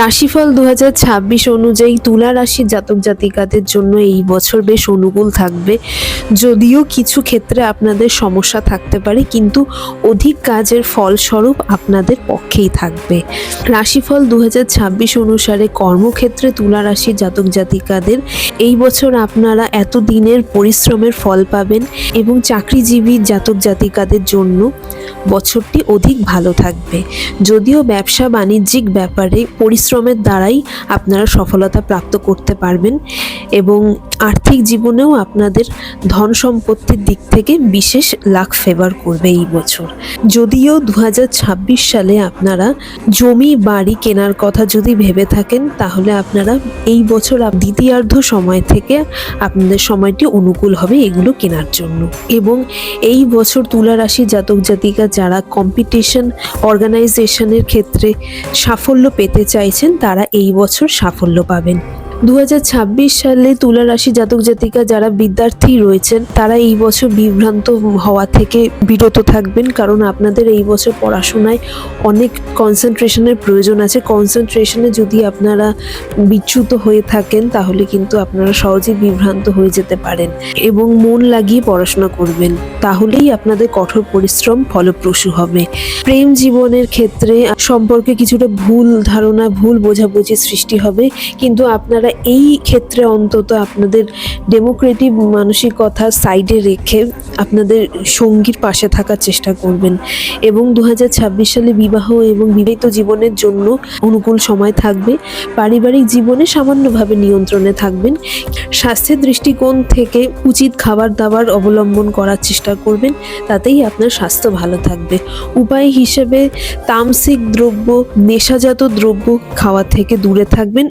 রাশিফল 2026 অনুযায়ী তুলা রাশির জাতক জাতিকাদের জন্য এই বছর বেশ অনুকূল থাকবে। যদিও কিছু ক্ষেত্রে আপনাদের সমস্যা থাকতে পারে, কিন্তু অধিক কাজের ফলস্বরূপ আপনাদের পক্ষেই থাকবে। রাশিফল 2026 অনুসারে কর্মক্ষেত্রে তুলা রাশির জাতক জাতিকাদের এই বছর আপনারা এতদিনের পরিশ্রমের ফল পাবেন এবং চাকরিজীবী জাতক জাতিকাদের জন্য বছরটি অধিক ভালো থাকবে। যদিও ব্যবসা বাণিজ্যিক ব্যাপারে পরিশ্রমের দ্বারাই আপনারা সফলতা প্রাপ্ত করতে পারবেন এবং আর্থিক জীবনেও আপনাদের ধন সম্পত্তির দিক থেকে বিশেষ লাক ফেভার করবে এই বছর। যদিও 2026 সালে আপনারা জমি বাড়ি কেনার কথা যদি ভেবে থাকেন, তাহলে আপনারা এই বছর দ্বিতীয়ার্ধ সময় থেকে আপনাদের সময়টি অনুকূল হবে এগুলো কেনার জন্য। এবং এই বছর তুলা রাশি জাতক জাতিকা যারা কম্পিটিশন অর্গানাইজেশনের ক্ষেত্রে সাফল্য পেতে চাইছেন, তারা এই বছর সাফল্য পাবেন। 2026 সালে তুলা রাশি জাতক জাতিকা যারা বিদ্যার্থী রয়েছেন, তারা এই বছর বিভ্রান্ত হওয়া থেকে বিরত থাকবেন, কারণ আপনাদের এই বছর পড়াশোনায় অনেক কনসেন্ট্রেশনের প্রয়োজন আছে। কনসেন্ট্রেশনে যদি আপনারা বিচ্যুত হয়ে থাকেন, তাহলে কিন্তু আপনারা সহজেই বিভ্রান্ত হয়ে যেতে পারেন এবং মন লাগিয়ে পড়াশোনা করবেন, তাহলেই আপনাদের কঠোর পরিশ্রম ফলপ্রসূ হবে। প্রেম জীবনের ক্ষেত্রে সম্পর্কে কিছুটা ভুল ধারণা, ভুল বোঝাবুঝি সৃষ্টি হবে, কিন্তু আপনারা এই ক্ষেত্রে অন্তত আপনাদের ডেমোক্রেটিক মানসিকতা সাইডে রেখে আপনাদের সঙ্গীর পাশে থাকার চেষ্টা করবেন। এবং 2026 সালে বিবাহ এবং বিবাহিত জীবনের জন্য অনুকূল সময় থাকবে। পারিবারিক জীবনে সামান্যভাবে নিয়ন্ত্রণে থাকবেন। স্বাস্থ্যের দৃষ্টিকোণ থেকে উচিত খাবার দাবার অবলম্বন করার চেষ্টা করবেন, তাতেই আপনার স্বাস্থ্য ভালো থাকবে। উপায় হিসেবে তামসিক দ্রব্য, নেশাজাত দ্রব্য খাওয়া থেকে দূরে থাকবেন।